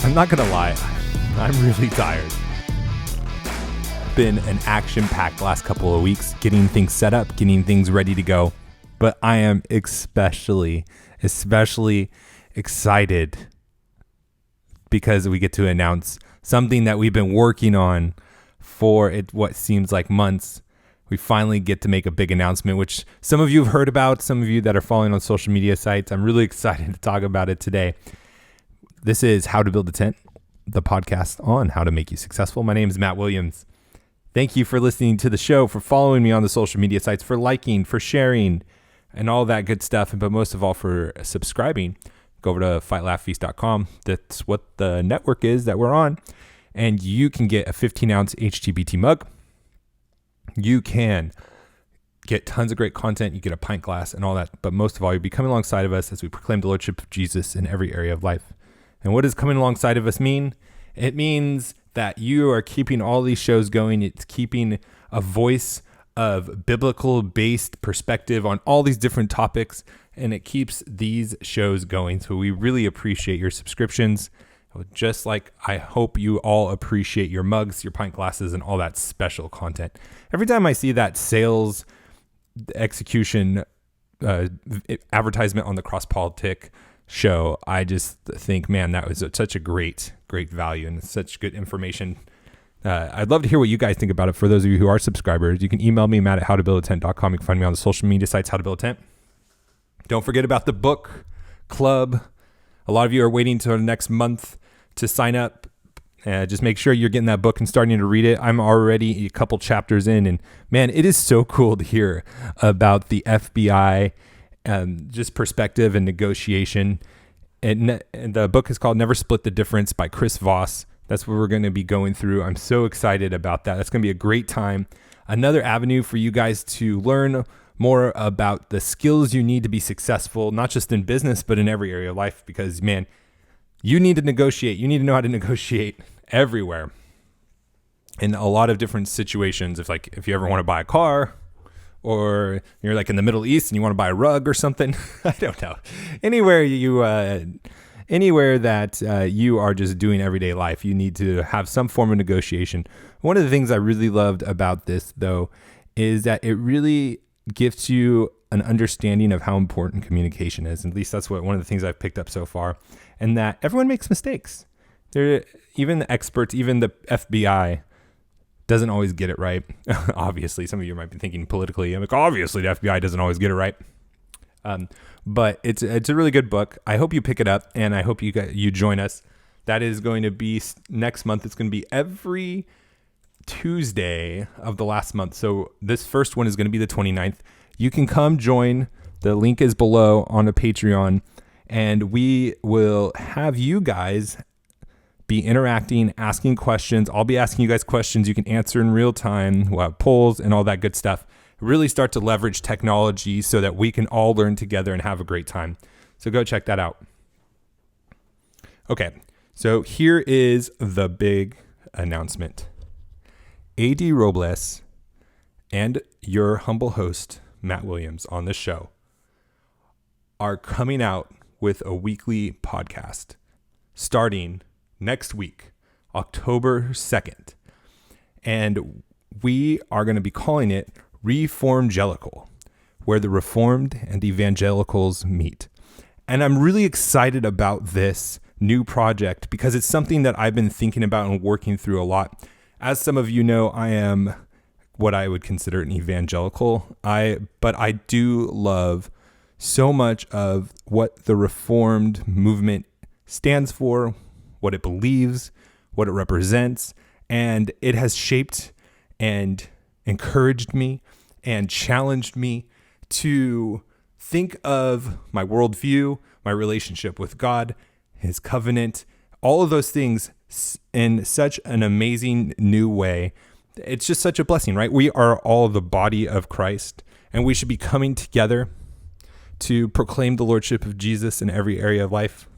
I'm not going to lie. I'm really tired. Been an action-packed last couple of weeks, getting things set up, getting things ready to go. But I am especially excited because we get to announce something that we've been working on for what seems like months. We finally get to make a big announcement, which some of you have heard about, some of you that are following on social media sites. I'm really excited to talk about it today. This is How to Build a Tent, the podcast on how to make you successful. My name is Matt Williams. Thank you for listening to the show, for following me on the social media sites, for liking, for sharing, and all that good stuff. But most of all, for subscribing. Go over to fightlaughfeast.com. That's what the network is that we're on. And you can get a 15-ounce HtBT mug. You can get tons of great content. You get a pint glass and all that. But most of all, you'll be coming alongside of us as we proclaim the Lordship of Jesus in every area of life. And what does coming alongside of us mean? It means that you are keeping all these shows going. It's keeping a voice of biblical-based perspective on all these different topics, and it keeps these shows going. So we really appreciate your subscriptions, just like I hope you all appreciate your mugs, your pint glasses, and all that special content. Every time I see that sales execution advertisement on the Cross Politic show, I just think, man, that was such a great value and such good information. I'd love to hear what you guys think about it. For those of you who are subscribers, you can email me, Matt at howtobuildatent.com. You can find me on the social media sites, How to Build a Tent. Don't forget about the book club. A lot of you are waiting till next month to sign up. Just make sure you're getting that book and starting to read it. I'm already a couple chapters in, and man, it is so cool to hear about the FBI, just perspective and negotiation. And the book is called Never Split the Difference by Chris Voss. That's what we're going to be going through. I'm so excited about that. That's going to be a great time. Another avenue for you guys to learn more about the skills you need to be successful, not just in business, but in every area of life. Because, man, you need to negotiate. You need to know how to negotiate everywhere in a lot of different situations. If you ever want to buy a car, or you're like in the Middle East and you want to buy a rug or something, I don't know. Anywhere that you are just doing everyday life, you need to have some form of negotiation. One of the things I really loved about this, though, is that it really gives you an understanding of how important communication is. At least that's one of the things I've picked up so far, and that everyone makes mistakes. Even the experts, even the FBI doesn't always get it right. Obviously, some of you might be thinking politically. I'm like, obviously the FBI doesn't always get it right. But it's a really good book. I hope you pick it up, and I hope you join us. That is going to be next month. It's going to be every Tuesday of the last month. So this first one is going to be the 29th. You can come join. The link is below on the Patreon, and we will have you guys be interacting, asking questions. I'll be asking you guys questions you can answer in real time. We'll have polls and all that good stuff. Really start to leverage technology so that we can all learn together and have a great time. So go check that out. Okay, so here is the big announcement. A.D. Robles and your humble host, Matt Williams, on this show are coming out with a weekly podcast starting next week, October 2nd. And we are going to be calling it Reformgelical, where the Reformed and evangelicals meet. And I'm really excited about this new project because it's something that I've been thinking about and working through a lot. As some of you know, I am what I would consider an evangelical. But I do love so much of what the Reformed movement stands for, what it believes, what it represents, and it has shaped and encouraged me and challenged me to think of my worldview, my relationship with God, His covenant, all of those things in such an amazing new way. It's just such a blessing, right? We are all the body of Christ, and we should be coming together to proclaim the Lordship of Jesus in every area of life.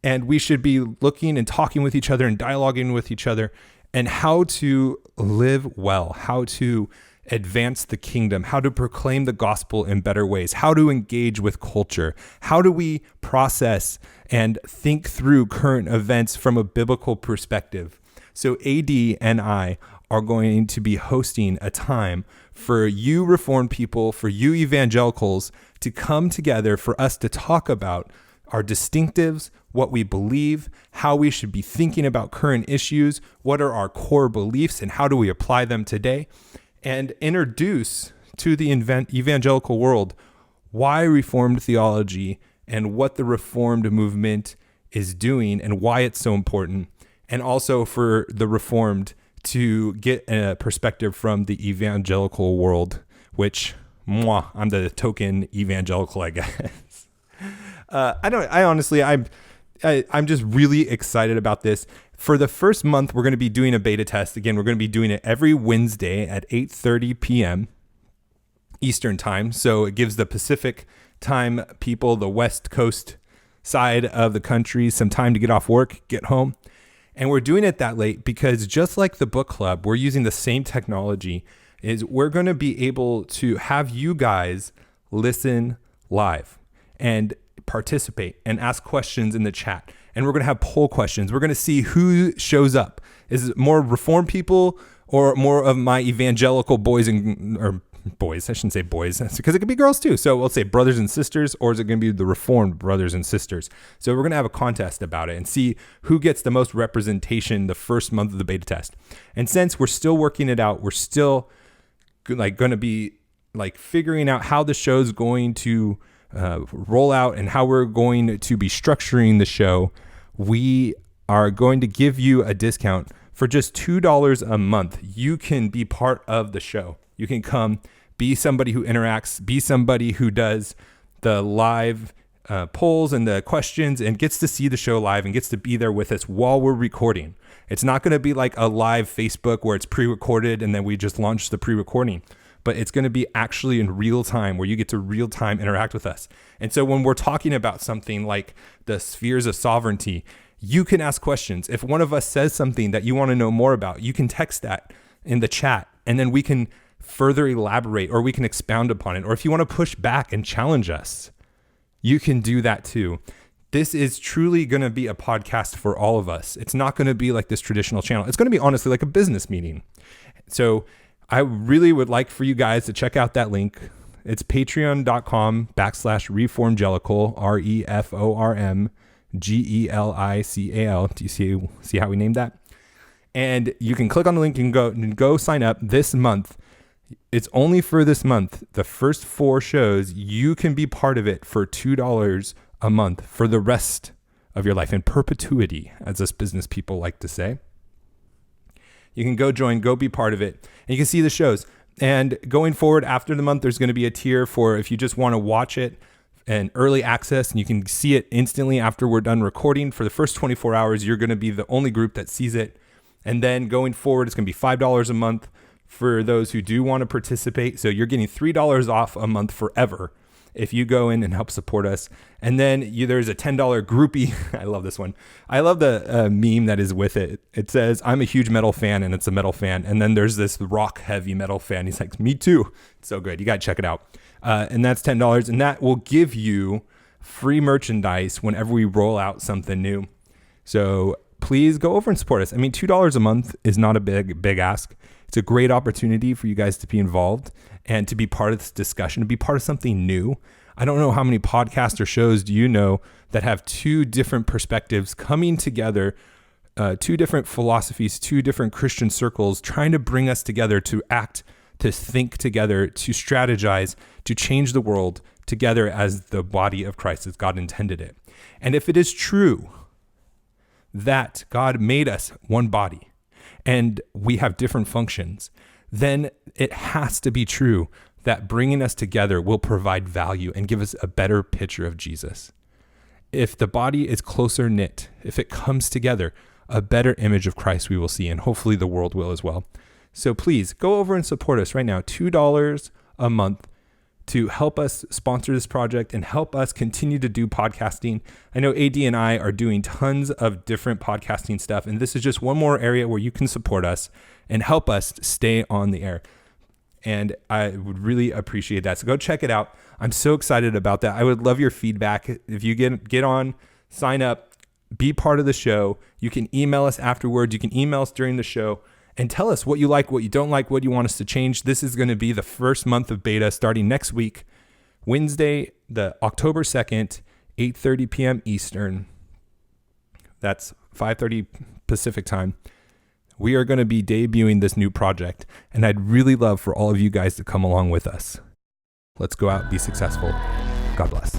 And we should be looking and talking with each other and dialoguing with each other and how to live well, how to advance the kingdom, how to proclaim the gospel in better ways, how to engage with culture, how do we process and think through current events from a biblical perspective. So AD and I are going to be hosting a time for you Reformed people, for you evangelicals to come together for us to talk about our distinctives, what we believe, how we should be thinking about current issues, what are our core beliefs, and how do we apply them today, and introduce to the evangelical world why Reformed theology and what the Reformed movement is doing and why it's so important, and also for the Reformed to get a perspective from the evangelical world, which, I'm the token evangelical, I guess. I'm just really excited about this. For the first month, we're going to be doing a beta test. Again, we're going to be doing it every Wednesday at 8:30 p.m. Eastern time. So it gives the Pacific time people, the West Coast side of the country, some time to get off work, get home. And we're doing it that late because just like the book club, we're using the same technology. Is we're going to be able to have you guys listen live and participate and ask questions in the chat. And we're going to have poll questions. We're going to see who shows up. Is it more Reformed people or more of my evangelical boys or boys? I shouldn't say boys because it could be girls too. So we'll say brothers and sisters, or is it going to be the Reformed brothers and sisters? So we're going to have a contest about it and see who gets the most representation the first month of the beta test. And since we're still working it out, we're still going to be figuring out how the show is going to roll out and how we're going to be structuring the show. We are going to give you a discount for just $2 a month. You can be part of the show. You can come, be somebody who interacts, be somebody who does the live polls and the questions and gets to see the show live and gets to be there with us while we're recording. It's not going to be like a live Facebook where it's pre-recorded and then we just launch the pre-recording. But it's going to be actually in real time where you get to real time interact with us. And so when we're talking about something like the spheres of sovereignty, you can ask questions. If one of us says something that you want to know more about, you can text that in the chat and then we can further elaborate or we can expound upon it. Or if you want to push back and challenge us, you can do that too. This is truly going to be a podcast for all of us. It's not going to be like this traditional channel. It's going to be honestly like a business meeting. So I really would like for you guys to check out that link. It's patreon.com/reformgelical, REFORMGELICAL. Do you see how we named that? And you can click on the link and go sign up this month. It's only for this month. The first 4 shows, you can be part of it for $2 a month for the rest of your life in perpetuity, as us business people like to say. You can go join, go be part of it, and you can see the shows. And going forward after the month, there's going to be a tier for if you just want to watch it and early access, and you can see it instantly after we're done recording. For the first 24 hours, you're going to be the only group that sees it. And then going forward, it's going to be $5 a month for those who do want to participate. So you're getting $3 off a month forever if you go in and help support us. And then there's a $10 groupie. I love this one. I love the meme that is with it. It says, I'm a huge metal fan, and it's a metal fan. And then there's this rock heavy metal fan. He's like, me too. It's so good. You got to check it out. And that's $10. And that will give you free merchandise whenever we roll out something new. So please go over and support us. I mean, $2 a month is not a big ask. It's a great opportunity for you guys to be involved and to be part of this discussion, to be part of something new. I don't know how many podcasts or shows do you know that have 2 different perspectives coming together, 2 different philosophies, 2 different Christian circles, trying to bring us together to act, to think together, to strategize, to change the world together as the body of Christ, as God intended it. And if it is true that God made us one body, and we have different functions, then it has to be true that bringing us together will provide value and give us a better picture of Jesus. If the body is closer knit, if it comes together, a better image of Christ we will see, and hopefully the world will as well. So please go over and support us right now, $2 a month, to help us sponsor this project and help us continue to do podcasting. I know AD and I are doing tons of different podcasting stuff, and this is just one more area where you can support us and help us stay on the air. And I would really appreciate that. So go check it out. I'm so excited about that. I would love your feedback. If you get on, sign up, be part of the show. You can email us afterwards. You can email us during the show and tell us what you like, what you don't like, what you want us to change. This is going to be the first month of beta starting next week, Wednesday, the October 2nd, 8:30 p.m. Eastern. That's 5:30 Pacific time. We are going to be debuting this new project, and I'd really love for all of you guys to come along with us. Let's go out, be successful. God bless.